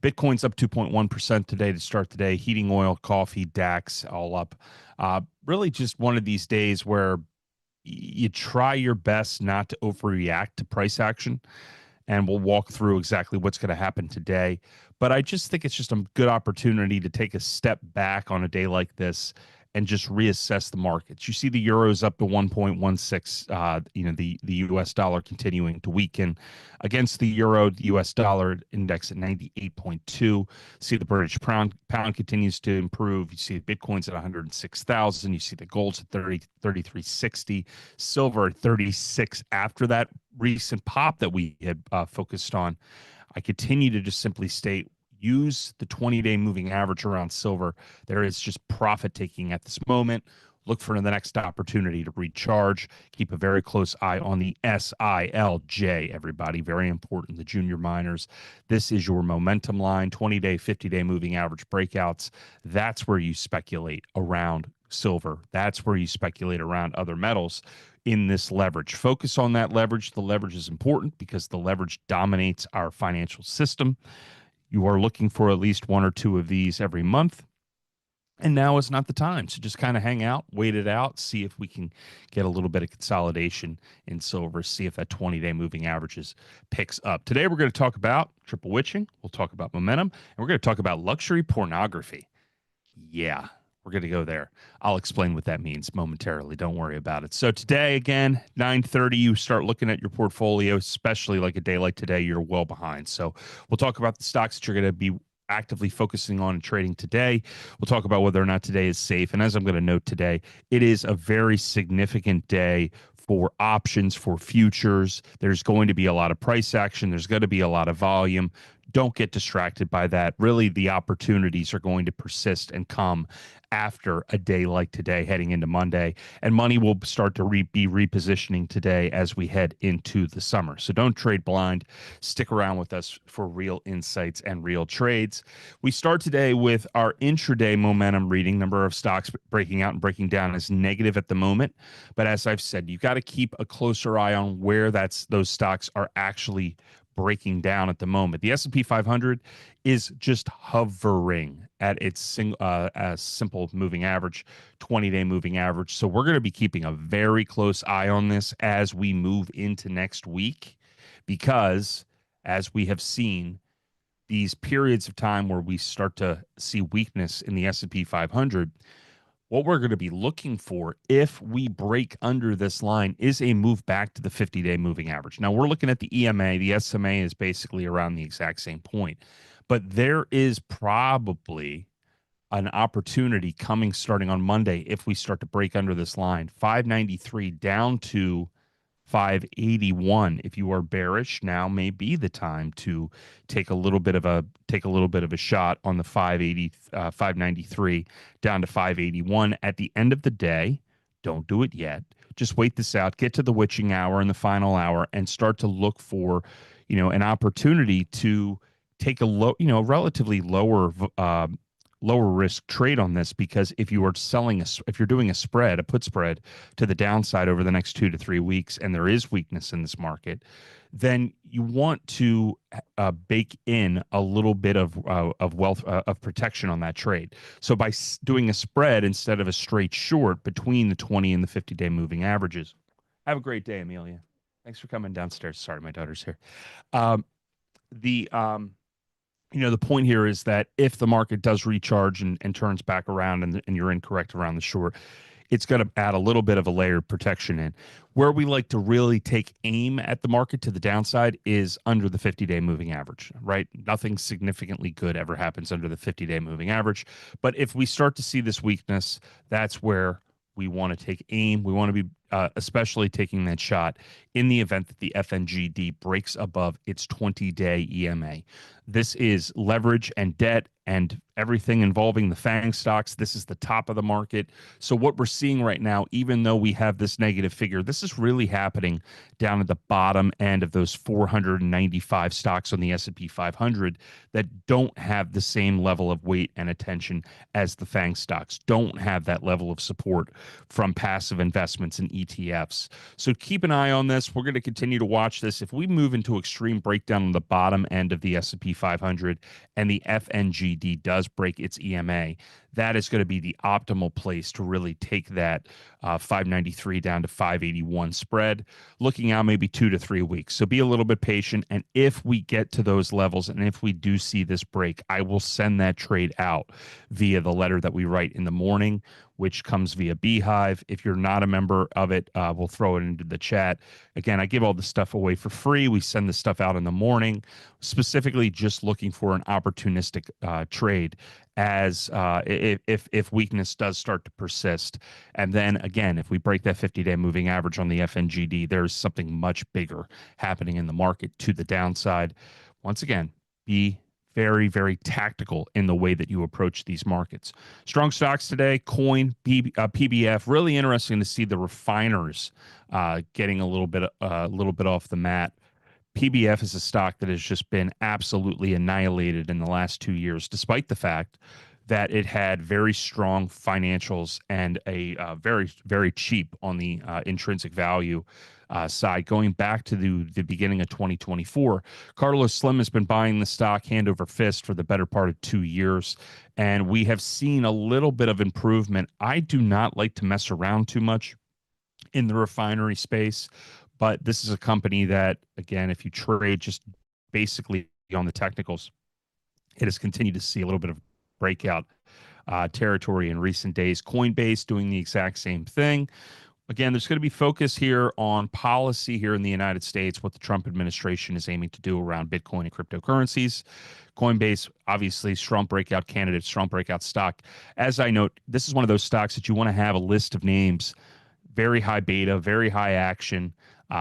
Bitcoin's up 2.1% today to start the day. Heating oil, coffee, DAX, all up. Really just one of these days where you try your best not to overreact to price action, and we'll walk through exactly what's going to happen today. But I just think it's just a good opportunity to take a step back on a day like this and just reassess the markets. You see the euro's up to 1.16. The U.S. dollar continuing to weaken against the euro. The U.S. dollar index at 98.2. See the British pound continues to improve. You see Bitcoin's at 106,000. You see the gold's at 33.60. Silver at 36 after that recent pop that we had focused on. I continue to just simply state, use the 20-day moving average around silver. There is just profit taking at this moment. Look for the next opportunity to recharge. Keep a very close eye on the SILJ, everybody. Very important, the junior miners. This is your momentum line, 20-day, 50-day moving average breakouts. That's where you speculate around silver. That's where you speculate around other metals in this leverage. Focus on that leverage. The leverage is important because the leverage dominates our financial system. You are looking for at least one or two of these every month. And now is not the time. So just kind of hang out, wait it out, see if we can get a little bit of consolidation in silver, see if that 20-day moving averages picks up. Today, we're going to talk about triple witching. We'll talk about momentum. And we're going to talk about luxury pornography. Yeah, we're going to go there. I'll explain what that means momentarily. Don't worry about it. So today, again, 9:30, you start looking at your portfolio, especially like a day like today, you're well behind. So we'll talk about the stocks that you're going to be actively focusing on and trading today. We'll talk about whether or not today is safe. And as I'm going to note today, it is a very significant day for options, for futures. There's going to be a lot of price action. There's going to be a lot of volume. Don't get distracted by that. Really, the opportunities are going to persist and come after a day like today, heading into Monday. And money will start to be repositioning today as we head into the summer. So don't trade blind. Stick around with us for real insights and real trades. We start today with our intraday momentum reading. Number of stocks breaking out and breaking down is negative at the moment. But as I've said, you've got to keep a closer eye on where those stocks are actually breaking down at the moment. The S&P 500 is just hovering at its simple moving average, 20-day moving average. So we're going to be keeping a very close eye on this as we move into next week, because as we have seen, these periods of time where we start to see weakness in the S&P 500, what we're going to be looking for if we break under this line is a move back to the 50-day moving average. Now, we're looking at the EMA. The SMA is basically around the exact same point. But there is probably an opportunity coming starting on Monday if we start to break under this line. 593 down to 581. If you are bearish, now may be the time to take a little bit of a shot on the 593 down to 581 at the end of the day. Don't do it yet. Just wait this out. Get to the witching hour and the final hour and start to look for, an opportunity to take a relatively lower risk trade on this, because if you are if you're doing a put spread to the downside over the next 2 to 3 weeks, and there is weakness in this market, then you want to bake in a little bit of protection on that trade. So by doing a spread instead of a straight short between the 20 and the 50-day moving averages. Have a great day, Amelia. Thanks for coming downstairs. Sorry, my daughter's here. The point here is that if the market does recharge and turns back around and you're incorrect around the short, it's going to add a little bit of a layered protection in. Where we like to really take aim at the market to the downside is under the 50-day moving average, right? Nothing significantly good ever happens under the 50-day moving average. But if we start to see this weakness, that's where we want to take aim. We want to be especially taking that shot in the event that the FNGD breaks above its 20-day EMA. This is leverage and debt and everything involving the FANG stocks. This is the top of the market. So what we're seeing right now, even though we have this negative figure, this is really happening down at the bottom end of those 495 stocks on the S&P 500 that don't have the same level of weight and attention as the FANG stocks, don't have that level of support from passive investments and ETFs. So keep an eye on this. We're going to continue to watch this. If we move into extreme breakdown on the bottom end of the S&P S&P 500 and the FNGD does break its EMA, that is going to be the optimal place to really take that 593 down to 581 spread, looking out maybe 2 to 3 weeks. So be a little bit patient. And if we get to those levels and if we do see this break, I will send that trade out via the letter that we write in the morning, which comes via Beehive. If you're not a member of it, we'll throw it into the chat. Again, I give all this stuff away for free. We send the stuff out in the morning, specifically just looking for an opportunistic trade as if weakness does start to persist. And then again, if we break that 50-day moving average on the FNGD, there's something much bigger happening in the market to the downside. Once again, be very, very tactical in the way that you approach these markets. Strong stocks today, coin, PBF. Really interesting to see the refiners getting a little bit off the mat. PBF is a stock that has just been absolutely annihilated in the last 2 years, despite the fact that it had very strong financials and a very, very cheap on the intrinsic value side. Going back to the beginning of 2024, Carlos Slim has been buying the stock hand over fist for the better part of 2 years, and we have seen a little bit of improvement. I do not like to mess around too much in the refinery space, but this is a company that, again, if you trade just basically on the technicals, it has continued to see a little bit of breakout territory in recent days. Coinbase doing the exact same thing. Again, there's going to be focus here on policy here in the United States, what the Trump administration is aiming to do around Bitcoin and cryptocurrencies. Coinbase, obviously, strong breakout candidate, strong breakout stock. As I note, this is one of those stocks that you want to have a list of names, very high beta, very high action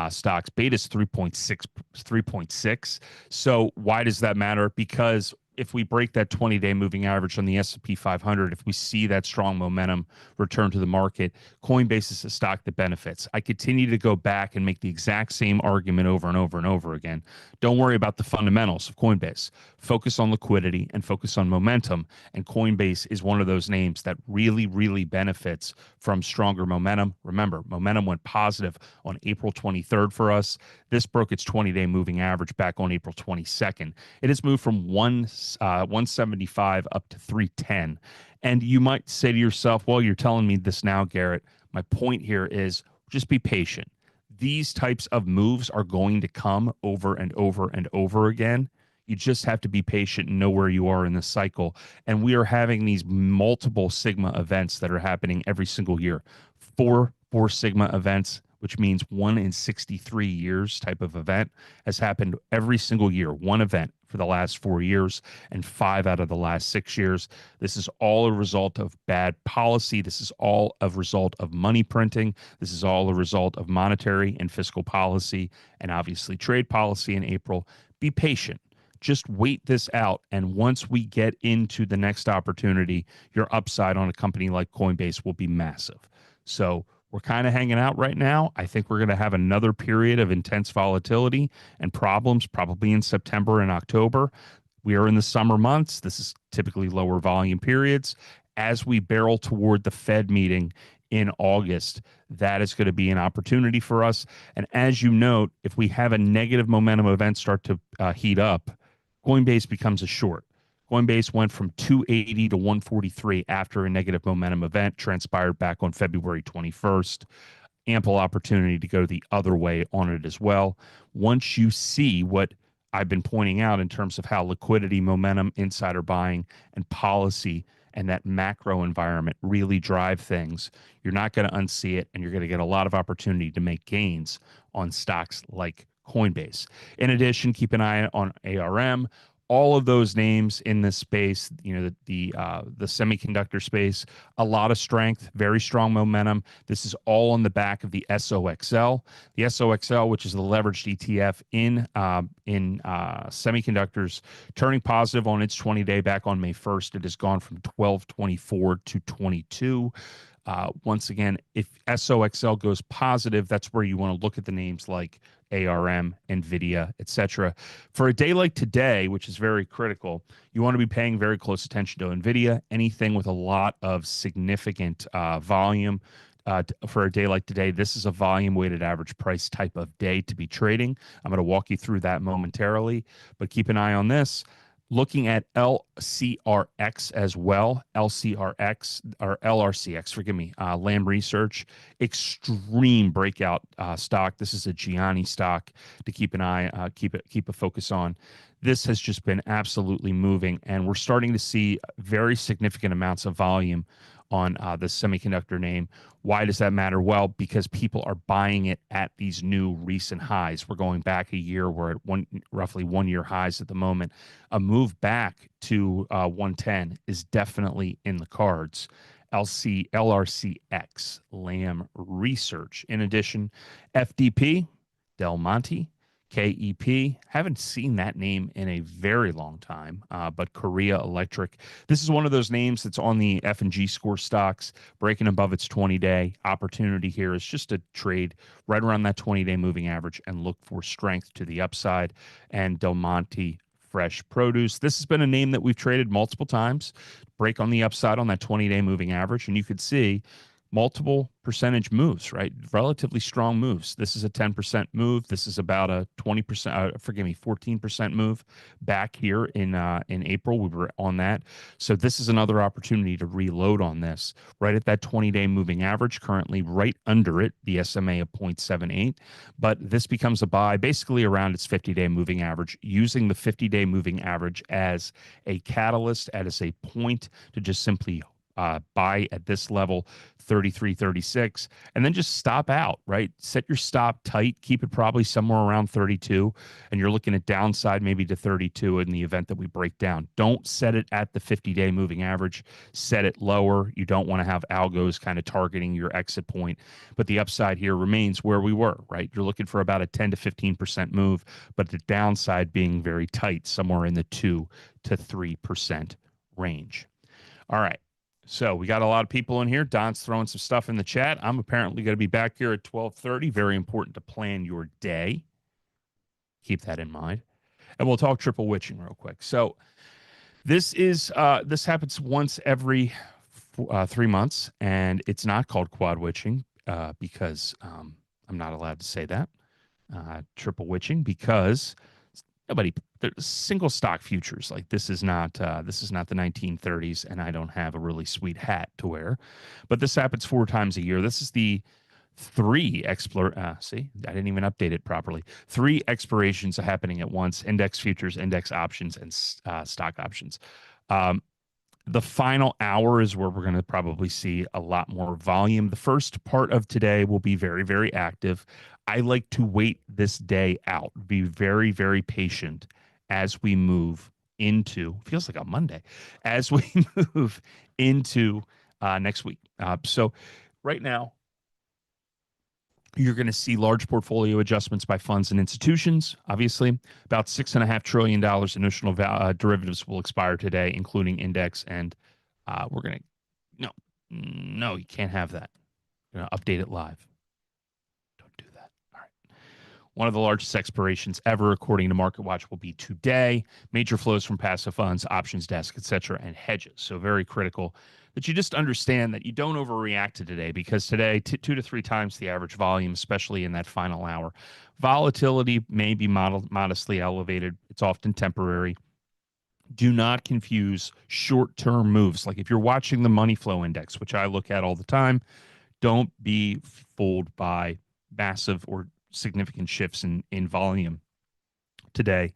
stocks. Beta is 3.6. So why does that matter? Because if we break that 20-day moving average on the S&P 500, if we see that strong momentum return to the market, Coinbase is a stock that benefits. I continue to go back and make the exact same argument over and over and over again. Don't worry about the fundamentals of Coinbase. Focus on liquidity and focus on momentum. And Coinbase is one of those names that really, really benefits from stronger momentum. Remember, momentum went positive on April 23rd for us. This broke its 20-day moving average back on April 22nd. It has moved from 175 up to 310. And you might say to yourself, well, you're telling me this now, Garrett. My point here is just be patient. These types of moves are going to come over and over and over again. You just have to be patient and know where you are in the cycle. And we are having these multiple Sigma events that are happening every single year. Four Sigma events, which means 1 in 63 years type of event, has happened every single year. One event for the last 4 years and 5 out of the last 6 years. This is all a result of bad policy. This is all a result of money printing. This is all a result of monetary and fiscal policy and obviously trade policy in April. Be patient. Just wait this out. And once we get into the next opportunity, your upside on a company like Coinbase will be massive. So we're kind of hanging out right now. I think we're going to have another period of intense volatility and problems probably in September and October. We are in the summer months. This is typically lower volume periods. As we barrel toward the Fed meeting in August, that is going to be an opportunity for us. And as you note, if we have a negative momentum event start to heat up, Coinbase becomes a short. Coinbase went from 280 to 143 after a negative momentum event transpired back on February 21st. Ample opportunity to go the other way on it as well. Once you see what I've been pointing out in terms of how liquidity, momentum, insider buying, and policy and that macro environment really drive things, you're not going to unsee it, and you're going to get a lot of opportunity to make gains on stocks like Coinbase. In addition, keep an eye on ARM. All of those names in this space, you know, the semiconductor space, a lot of strength, very strong momentum. This is all on the back of the SOXL. The SOXL, which is the leveraged ETF in semiconductors, turning positive on its 20-day back on May 1st. It has gone from 12.24 to 22. Once again, if SOXL goes positive, that's where you want to look at the names like ARM, NVIDIA, etc. For a day like today, which is very critical, you want to be paying very close attention to NVIDIA. Anything with a lot of significant volume. For a day like today, this is a volume weighted average price type of day to be trading. I'm going to walk you through that momentarily, but keep an eye on this. Looking at LCRX as well, LCRX or LRCX, forgive me, Lamb Research, extreme breakout stock. This is a Gianni stock to keep an eye, keep a focus on. This has just been absolutely moving, and we're starting to see very significant amounts of volume on the semiconductor name. Why does that matter? Well, because people are buying it at these new recent highs. We're going back a year. We're at roughly 1 year highs at the moment. A move back to 110 is definitely in the cards. LRCX, Lamb Research. In addition, FDP, Del Monte, KEP. Haven't seen that name in a very long time, but Korea Electric. This is one of those names that's on the F&G score stocks, breaking above its 20-day. Opportunity here is just to trade right around that 20-day moving average and look for strength to the upside. And Del Monte Fresh Produce. This has been a name that we've traded multiple times, break on the upside on that 20-day moving average, and you could see multiple percentage moves, right? Relatively strong moves. This is a 10% move. This is about a 20%, 14% move back here in April. We were on that. So this is another opportunity to reload on this right at that 20-day moving average, currently right under it, the SMA of 0.78. But this becomes a buy basically around its 50-day moving average, using the 50-day moving average as a catalyst, as a point to just simply buy at this level, 33.36, and then just stop out, right? Set your stop tight, keep it probably somewhere around 32, and you're looking at downside maybe to 32 in the event that we break down. Don't set it at the 50-day moving average. Set it lower. You don't want to have algos kind of targeting your exit point, but the upside here remains where we were, right? You're looking for about a 10 to 15% move, but the downside being very tight, somewhere in the 2 to 3% range. All right. So we got a lot of people in here. Don's throwing some stuff in the chat. I'm apparently going to be back here at 12:30. Very important to plan your day. Keep that in mind. And we'll talk triple witching real quick. So this happens once every 3 months, and it's not called quad witching because I'm not allowed to say that. Triple witching because single stock futures, like this is not the 1930s, and I don't have a really sweet hat to wear, but this happens 4 times a year. This is the see, I didn't even update it properly. 3 expirations are happening at once: index futures, index options, and stock options. The final hour is where we're going to probably see a lot more volume. The first part of today will be very, very active. I like to wait this day out, be very, very patient as we move into, feels like a Monday, as we move into next week. So right now, you're going to see large portfolio adjustments by funds and institutions. Obviously, about $6.5 trillion in notional derivatives will expire today, including index. And we're going to, no, you can't have that. You're going to update it live. Don't do that. All right. One of the largest expirations ever, according to MarketWatch, will be today. Major flows from passive funds, options desk, etc., and hedges. So very critical that you just understand that you don't overreact to today, because today, 2 to 3 times the average volume, especially in that final hour. Volatility may be modestly elevated. It's often temporary. Do not confuse short-term moves. Like if you're watching the money flow index, which I look at all the time, don't be fooled by massive or significant shifts in volume today.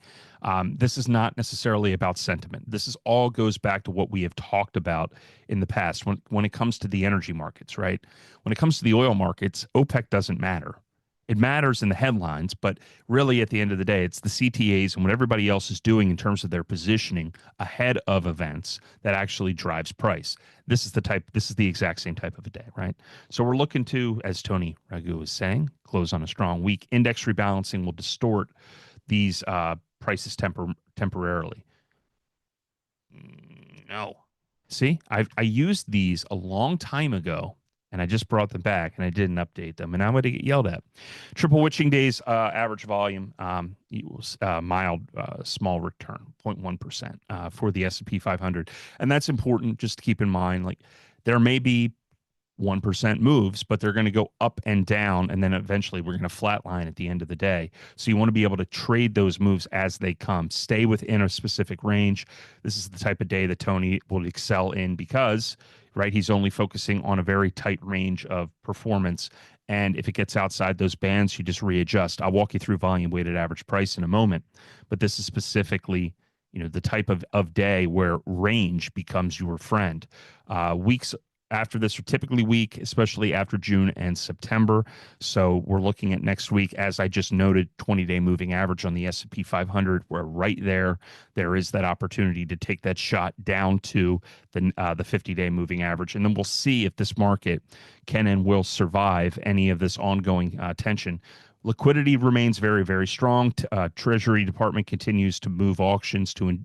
This is not necessarily about sentiment. This is all goes back to what we have talked about in the past when it comes to the energy markets, right? When it comes to the oil markets, OPEC doesn't matter. It matters in the headlines, but really at the end of the day, it's the CTAs and what everybody else is doing in terms of their positioning ahead of events that actually drives price. This is the exact same type of a day, right? So we're looking to, as Tony Ragu was saying, close on a strong week. Index rebalancing will distort these prices temporarily. No. See, I used these a long time ago, and I just brought them back, and I didn't update them, and I'm going to get yelled at. Triple witching days average volume, mild small return, 0.1% for the S&P 500. And that's important just to keep in mind. Like there may be 1% moves, but they're going to go up and down, and then eventually we're going to flatline at the end of the day. So you want to be able to trade those moves as they come, stay within a specific range. This is the type of day that Tony will excel in because, right, he's only focusing on a very tight range of performance. And if it gets outside those bands, you just readjust. I'll walk you through volume weighted average price in a moment, but this is specifically, the type of day where range becomes your friend. Weeks after this are typically weak, especially after June and September. So we're looking at next week, as I just noted, 20-day moving average on the S&P 500. We're right there. There is that opportunity to take that shot down to the 50-day moving average, and then we'll see if this market can and will survive any of this ongoing tension. Liquidity remains very, very strong. Treasury Department continues to move auctions to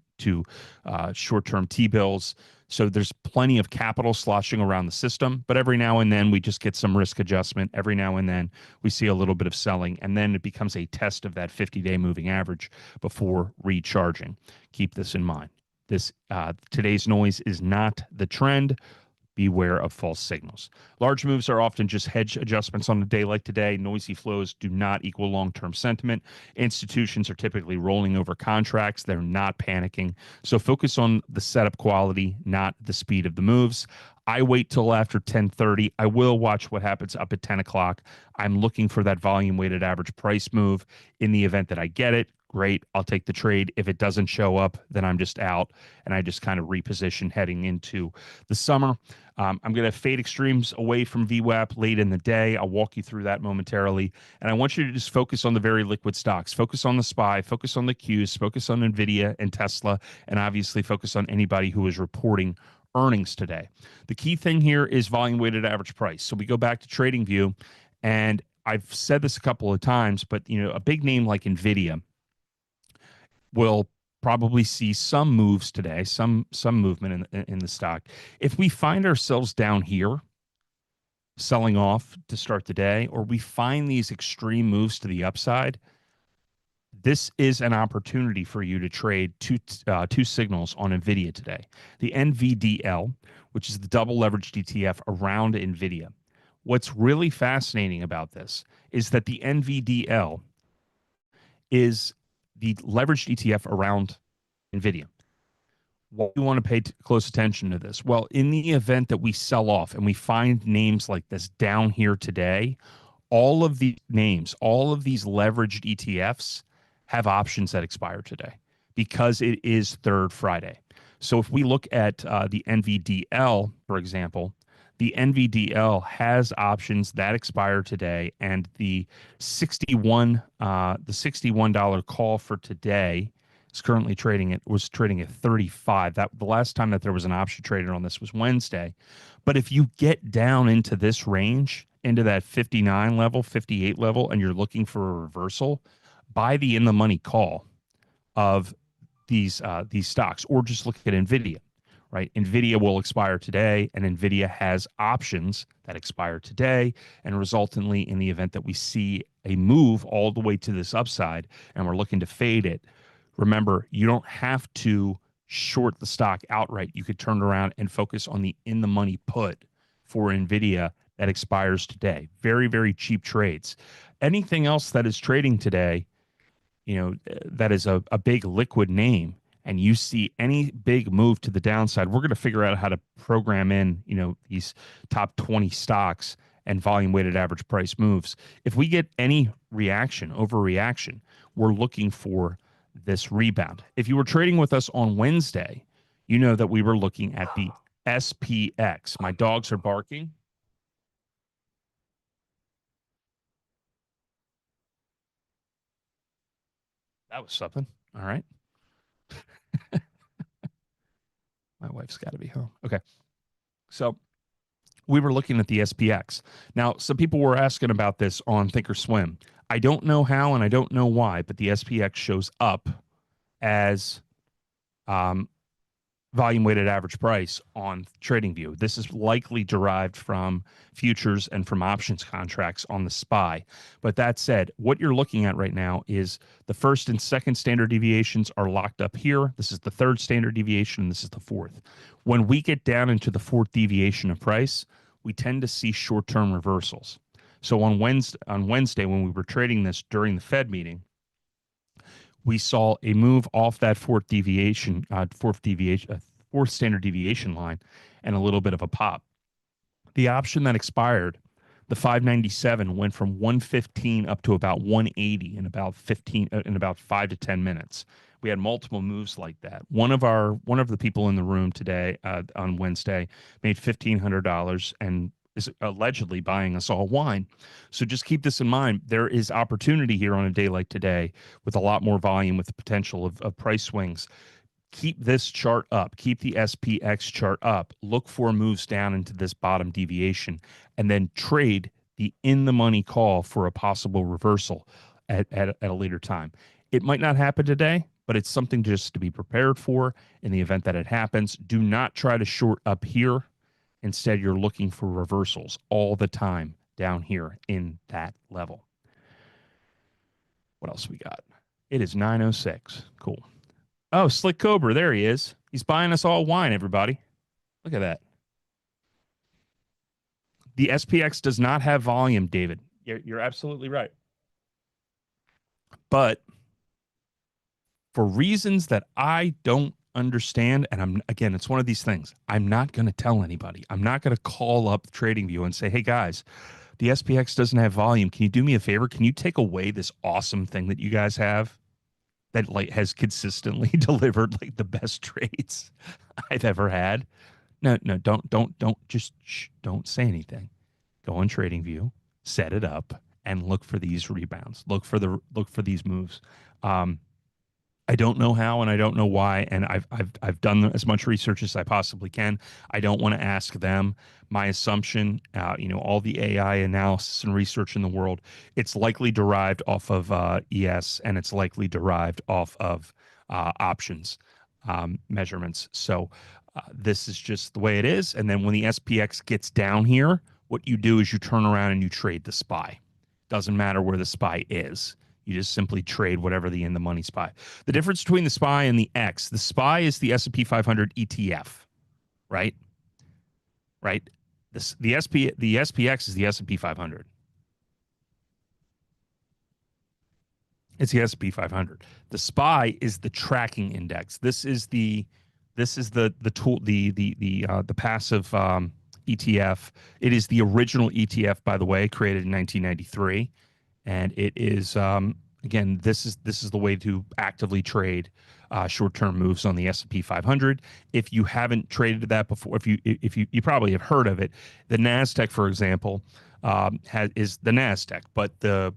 short-term T-bills. So there's plenty of capital sloshing around the system, but every now and then we just get some risk adjustment. Every now and then we see a little bit of selling, and then it becomes a test of that 50-day moving average before recharging. Keep this in mind. Today's noise is not the trend. Beware of false signals. Large moves are often just hedge adjustments on a day like today. Noisy flows do not equal long-term sentiment. Institutions are typically rolling over contracts. They're not panicking. So focus on the setup quality, not the speed of the moves. I wait till after 10:30. I will watch what happens up at 10 o'clock. I'm looking for that volume weighted average price move. In the event that I get it, great, I'll take the trade. If it doesn't show up, then I'm just out, and I just kind of reposition heading into the summer. I'm going to fade extremes away from VWAP late in the day. I'll walk you through that momentarily. And I want you to just focus on the very liquid stocks. Focus on the SPY, focus on the Qs, focus on NVIDIA and Tesla, and obviously focus on anybody who is reporting earnings today. The key thing here is volume weighted average price. So we go back to TradingView, and I've said this a couple of times, but a big name like NVIDIA will probably see some moves today, some movement in the stock. If we find ourselves down here selling off to start the day, or we find these extreme moves to the upside, this is an opportunity for you to trade two signals on NVIDIA today. The NVDL, which is the double leveraged ETF around NVIDIA. What's really fascinating about this is that the NVDL is the leveraged ETF around NVIDIA. Why do you want to pay close attention to this? Well, in the event that we sell off and we find names like this down here today, all of these names, all of these leveraged ETFs have options that expire today because it is Third Friday. So if we look at the NVDL, for example, the NVDL has options that expire today, and the $61 call for today is currently was trading at 35. That the last time that there was an option traded on this was Wednesday. But if you get down into this range, into that 59 level, 58 level, and you're looking for a reversal, buy the in the money call of these stocks, or just look at NVIDIA. Right, NVIDIA will expire today, and NVIDIA has options that expire today, and resultantly, in the event that we see a move all the way to this upside and we're looking to fade it, remember, you don't have to short the stock outright. You could turn around and focus on the in the money put for NVIDIA that expires today. Very, very cheap trades. Anything else that is trading today, that is a big liquid name, and you see any big move to the downside, we're going to figure out how to program in, these top 20 stocks and volume weighted average price moves. If we get any overreaction, we're looking for this rebound. If you were trading with us on Wednesday, you know that we were looking at the SPX. My dogs are barking. That was something. All right. My wife's got to be home. Okay. So we were looking at the SPX. Now, some people were asking about this on Thinkorswim. I don't know how and I don't know why, but the SPX shows up as volume weighted average price on TradingView. This is likely derived from futures and from options contracts on the SPY. But that said, what you're looking at right now is the first and second standard deviations are locked up here. This is the third standard deviation, and this is the fourth. When we get down into the fourth deviation of price, we tend to see short-term reversals. So on Wednesday when we were trading this during the Fed meeting, we saw a move off that fourth standard deviation line, and a little bit of a pop. The option that expired, the 597, went from 115 up to about 180 in about 5 to 10 minutes. We had multiple moves like that. One of the people in the room today on Wednesday made $1,500 and is allegedly buying us all wine. So just keep this in mind. There is opportunity here on a day like today with a lot more volume, with the potential of price swings. Keep this chart up, keep the SPX chart up, look for moves down into this bottom deviation, and then trade the in the money call for a possible reversal at a later time. It might not happen today, but it's something just to be prepared for in the event that it happens. Do not try to short up here. Instead, you're looking for reversals all the time down here in that level. What else we got? It is 9:06. Cool. Oh, Slick Cobra, there he is. He's buying us all wine, everybody. Look at that. The SPX does not have volume, David. You're absolutely right. But for reasons that I don't understand, and it's one of these things, I'm not going to tell anybody. I'm not going to call up TradingView and say, hey, guys, the SPX doesn't have volume. Can you do me a favor? Can you take away this awesome thing that you guys have that has consistently delivered the best trades I've ever had? No, don't say anything. Go on TradingView, set it up, and look for these rebounds. Look for these moves. I don't know how and I don't know why, and I've done as much research as I possibly can. I don't want to ask them. My assumption, all the AI analysis and research in the world, it's likely derived off of ES, and it's likely derived off of options measurements. So this is just the way it is. And then when the SPX gets down here, what you do is you turn around and you trade the SPY. Doesn't matter where the SPY is. You just simply trade whatever the in the money SPY. The difference between the SPY and the X, the SPY is the S&P 500 ETF, right? Right. The SPX is the S&P 500. It's the S&P 500. The SPY is the tracking index. This is the tool, the passive ETF. It is the original ETF, by the way, created in 1993. And it is again, this is the way to actively trade short-term moves on the S&P 500. If you haven't traded that before, if you probably have heard of it, the Nasdaq, for example, is the Nasdaq, but the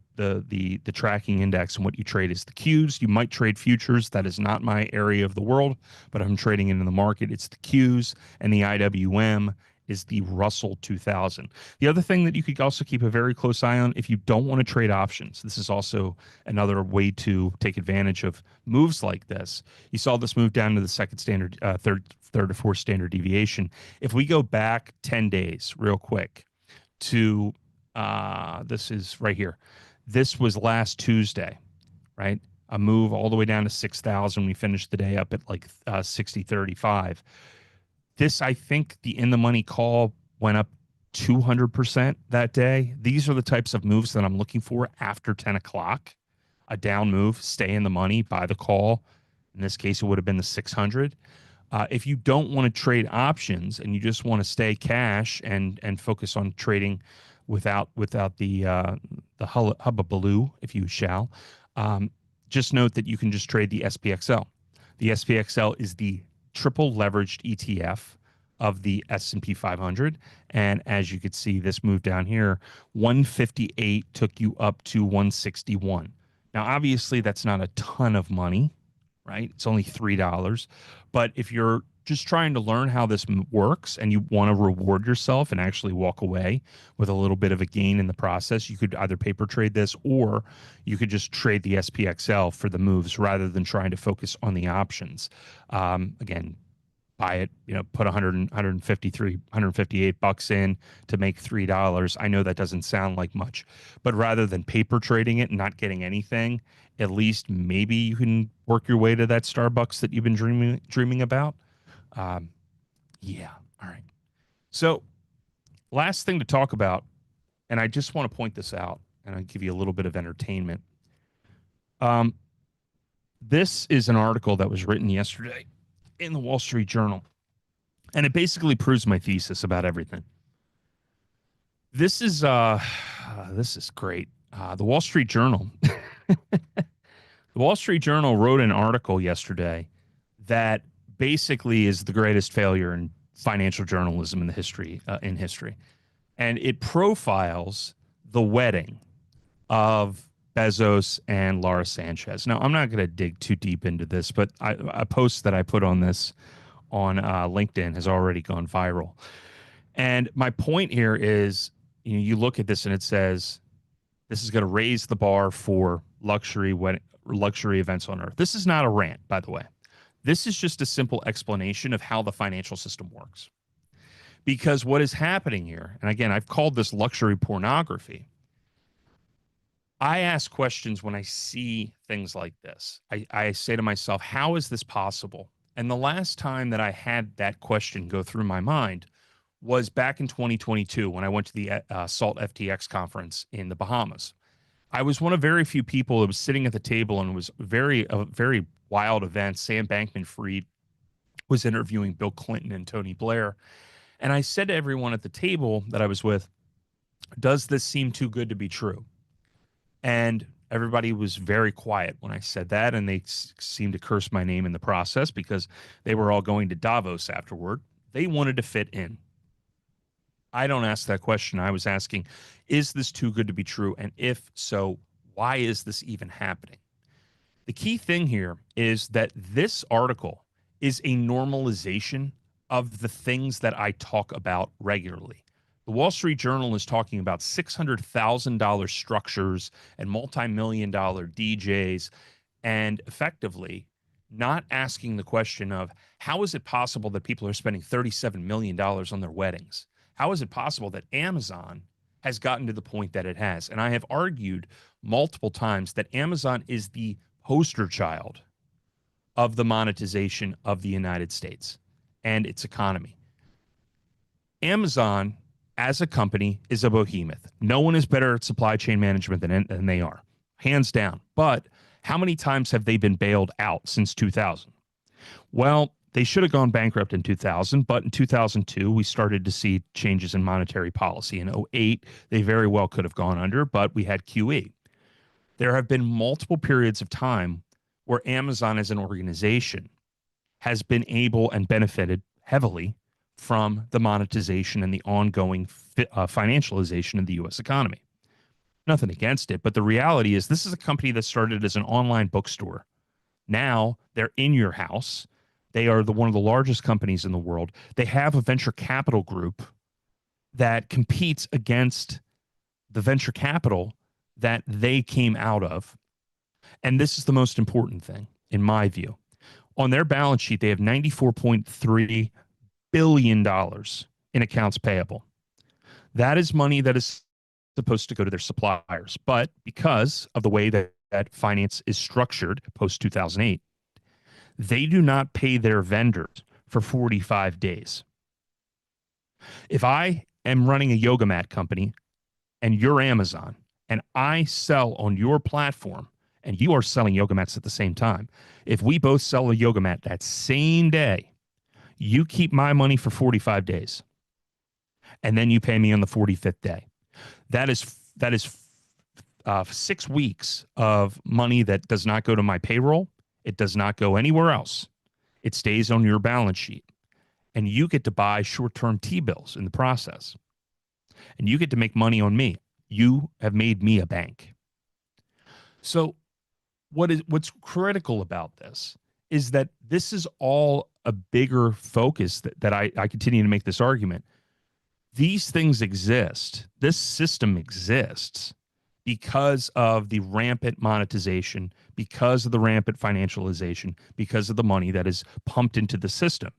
tracking index and what you trade is the Qs. You might trade futures. That is not my area of the world, but I'm trading into the market. It's the Qs, and the IWM is the Russell 2000. The other thing that you could also keep a very close eye on, if you don't want to trade options, this is also another way to take advantage of moves like this. You saw this move down to the second standard, third to fourth standard deviation. If we go back 10 days real quick to, this is right here. This was last Tuesday, right? A move all the way down to 6,000. We finished the day up at 60.35. This, I think, the in the money call went up 200% that day. These are the types of moves that I'm looking for after 10 o'clock. A down move, stay in the money, buy the call. In this case, it would have been the 600. If you don't want to trade options and you just want to stay cash and focus on trading without the hubbubaloo, if you shall, just note that you can just trade the SPXL. The SPXL is the triple leveraged ETF of the S&P 500. And as you could see, this move down here, 158 took you up to 161. Now, obviously, that's not a ton of money, right? It's only $3. But if you're just trying to learn how this works and you want to reward yourself and actually walk away with a little bit of a gain in the process, you could either paper trade this or you could just trade the SPXL for the moves rather than trying to focus on the options. Again, buy it, put 158 bucks in to make $3. I know that doesn't sound like much, but rather than paper trading it and not getting anything, at least maybe you can work your way to that Starbucks that you've been dreaming about. Yeah. All right. So Last thing to talk about, and I just want to point this out, and I'll give you a little bit of entertainment. Um, this is an article that was written yesterday in the Wall Street Journal, and it basically proves my thesis about everything. This is this is great. The Wall Street Journal. The Wall Street Journal wrote an article yesterday that basically is the greatest failure in financial journalism in the history and it profiles the wedding of Bezos and Laura Sanchez. Now, I'm not going to dig too deep into this, but a post that I put on this on LinkedIn has already gone viral. And my point here is, you look at this and it says this is going to raise the bar for luxury events on Earth. This is not a rant, by the way. This is just a simple explanation of how the financial system works. Because what is happening here, and again, I've called this luxury pornography. I ask questions when I see things like this. I say to myself, how is this possible? And the last time that I had that question go through my mind was back in 2022 when I went to the SALT FTX conference in the Bahamas. I was one of very few people that was sitting at the table, and it was a very wild event. Sam Bankman-Fried was interviewing Bill Clinton and Tony Blair. And I said to everyone at the table that I was with, does this seem too good to be true? And everybody was very quiet when I said that, and they seemed to curse my name in the process because they were all going to Davos afterward. They wanted to fit in. I don't ask that question. I was asking, is this too good to be true? And if so, why is this even happening? The key thing here is that this article is a normalization of the things that I talk about regularly. The Wall Street Journal is talking about $600,000 structures and multi-million-dollar DJs, and effectively not asking the question of how is it possible that people are spending $37 million on their weddings? How is it possible that Amazon has gotten to the point that it has? And I have argued multiple times that Amazon is the poster child of the monetization of the United States and its economy. Amazon, as a company, is a behemoth. No one is better at supply chain management than they are, hands down. But how many times have they been bailed out since 2000? Well, they should have gone bankrupt in 2000, but in 2002, we started to see changes in monetary policy. In 2008, they very well could have gone under, but we had QE. There have been multiple periods of time where Amazon as an organization has been able and benefited heavily from the monetization and the ongoing financialization of the U.S. economy. Nothing against it, but the reality is this is a company that started as an online bookstore. Now they're in your house. They are one of the largest companies in the world. They have a venture capital group that competes against the venture capital that they came out of. And this is the most important thing, in my view. On their balance sheet, they have $94.3 billion in accounts payable. That is money that is supposed to go to their suppliers. But because of the way that finance is structured post-2008, they do not pay their vendors for 45 days. If I am running a yoga mat company and you're Amazon and I sell on your platform and you are selling yoga mats at the same time, if we both sell a yoga mat that same day, you keep my money for 45 days and then you pay me on the 45th day. That is 6 weeks of money that does not go to my payroll. It does not go anywhere else. It stays on your balance sheet. And you get to buy short-term T-bills in the process. And you get to make money on me. You have made me a bank. So what's critical about this is that this is all a bigger focus that I continue to make this argument. These things exist. This system exists because of the rampant monetization, because of the rampant financialization, because of the money that is pumped into the system.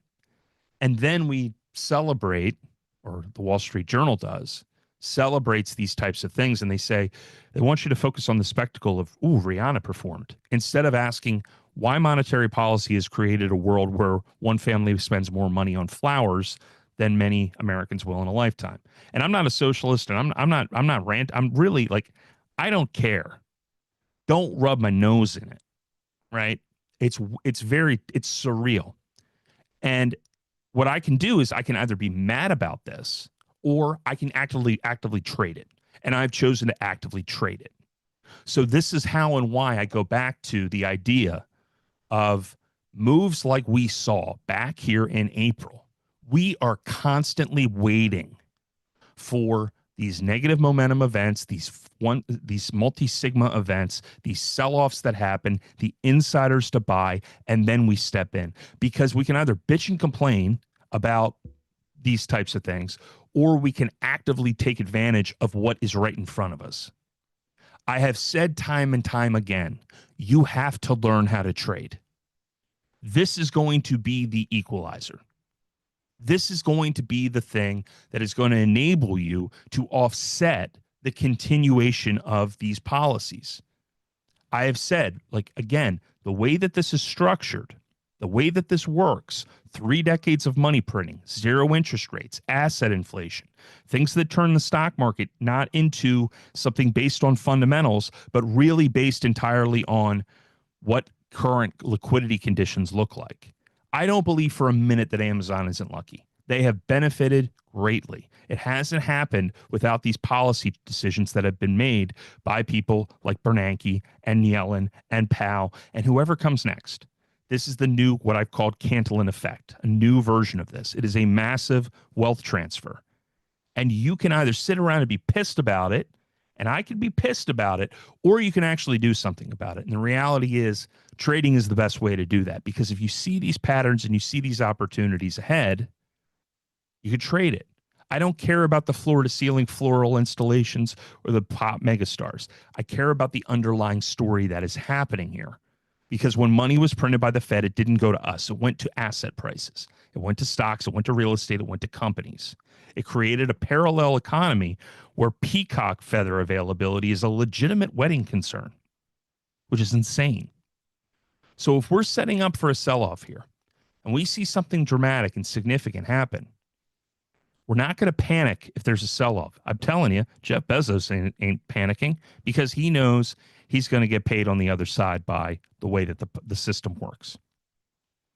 And then we celebrate, or the Wall Street Journal does, celebrates these types of things. And they say, they want you to focus on the spectacle of, ooh, Rihanna performed, instead of asking why monetary policy has created a world where one family spends more money on flowers than many Americans will in a lifetime. And I'm not a socialist, and I'm not rant. I'm really like, I don't care. Don't rub my nose in it, right? It's surreal. And what I can do is I can either be mad about this or I can actively trade it. And I've chosen to actively trade it. So this is how and why I go back to the idea of moves like we saw back here in April. We are constantly waiting for these negative momentum events, these multi-sigma events, these sell-offs that happen, the insiders to buy, and then we step in, because we can either bitch and complain about these types of things, or we can actively take advantage of what is right in front of us. I have said time and time again, you have to learn how to trade. This is going to be the equalizer. This is going to be the thing that is going to enable you to offset the continuation of these policies. I have said, like, again, the way that this is structured, the way that this works, 3 decades of money printing, 0 interest rates, asset inflation, things that turn the stock market not into something based on fundamentals, but really based entirely on what current liquidity conditions look like. I don't believe for a minute that Amazon isn't lucky. They have benefited greatly. It hasn't happened without these policy decisions that have been made by people like Bernanke and Yellen and Powell and whoever comes next. This is the new, what I've called Cantillon effect, a new version of this. It is a massive wealth transfer. And you can either sit around and be pissed about it, and I can be pissed about it, or you can actually do something about it. And the reality is, trading is the best way to do that, because if you see these patterns and you see these opportunities ahead, you could trade it. I don't care about the floor to ceiling floral installations or the pop megastars. I care about the underlying story that is happening here. Because when money was printed by the Fed, it didn't go to us. It went to asset prices. It went to stocks. It went to real estate. It went to companies. It created a parallel economy where peacock feather availability is a legitimate wedding concern, which is insane. So if we're setting up for a sell-off here and we see something dramatic and significant happen, we're not going to panic if there's a sell-off. I'm telling you, Jeff Bezos ain't panicking, because he knows he's going to get paid on the other side by the way that the system works.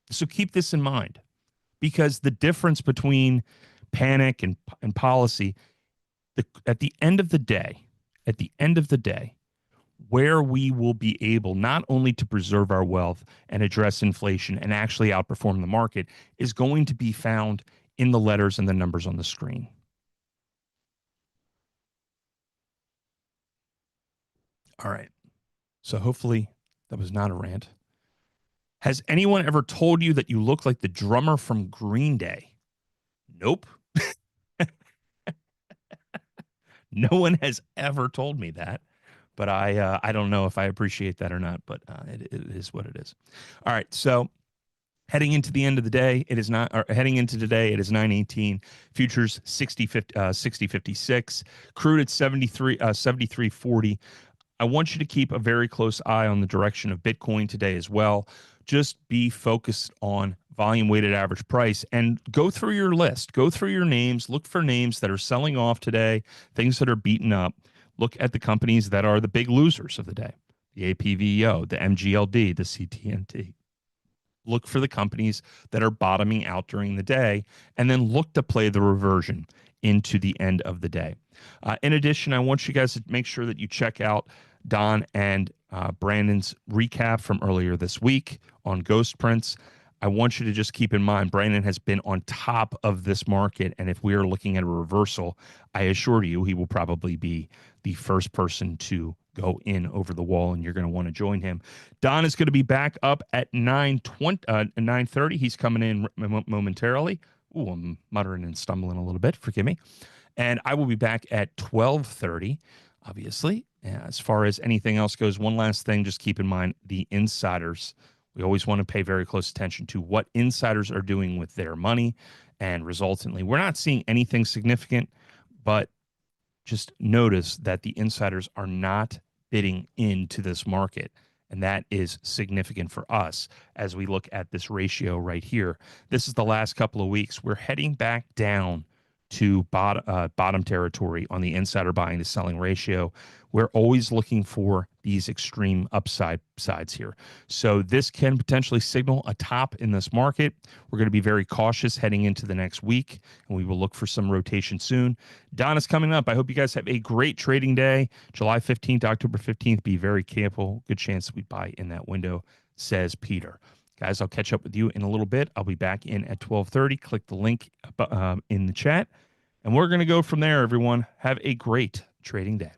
So keep this in mind, because the difference between panic and policy, at the end of the day, where we will be able not only to preserve our wealth and address inflation and actually outperform the market is going to be found in the letters and the numbers on the screen. All right. So hopefully that was not a rant. Has anyone ever told you that you look like the drummer from Green Day? Nope. No one has ever told me that, but I don't know if I appreciate that or not, but it is what it is. All right. So heading into the end of the day, it is not, or heading into today, it is 9:18. Futures 60.56. Crude at 73.40. I want you to keep a very close eye on the direction of Bitcoin today as well. Just be focused on volume weighted average price and go through your list, go through your names, look for names that are selling off today, things that are beaten up. Look at the companies that are the big losers of the day, the APVEO, the MGLD, the CTNT. Look for the companies that are bottoming out during the day, and then look to play the reversion into the end of the day. In addition, I want you guys to make sure that you check out Don and Brandon's recap from earlier this week on Ghost Prints. I want you to just keep in mind, Brandon has been on top of this market, and if we are looking at a reversal, I assure you he will probably be the first person to go in over the wall, and you're going to want to join him. Don is going to be back up at 9:30. He's coming in momentarily. Ooh, I'm muttering and stumbling a little bit. Forgive me. And I will be back at 12:30, obviously. As far as anything else goes, one last thing, just keep in mind the insiders. We always want to pay very close attention to what insiders are doing with their money, and resultantly, we're not seeing anything significant, but just notice that the insiders are not bidding into this market And that is significant for us as we look at this ratio right here. This is the last couple of weeks. We're heading back down to bottom territory on the insider buying to selling ratio. We're always looking for these extreme upside sides here. So this can potentially signal a top in this market. We're going to be very cautious heading into the next week, and we will look for some rotation soon. Don is coming up. I hope you guys have a great trading day. July 15th, October 15th. Be very careful. Good chance that we buy in that window, says Peter. Guys, I'll catch up with you in a little bit. I'll be back in at 12:30. Click the link in the chat, and we're going to go from there, everyone. Have a great trading day.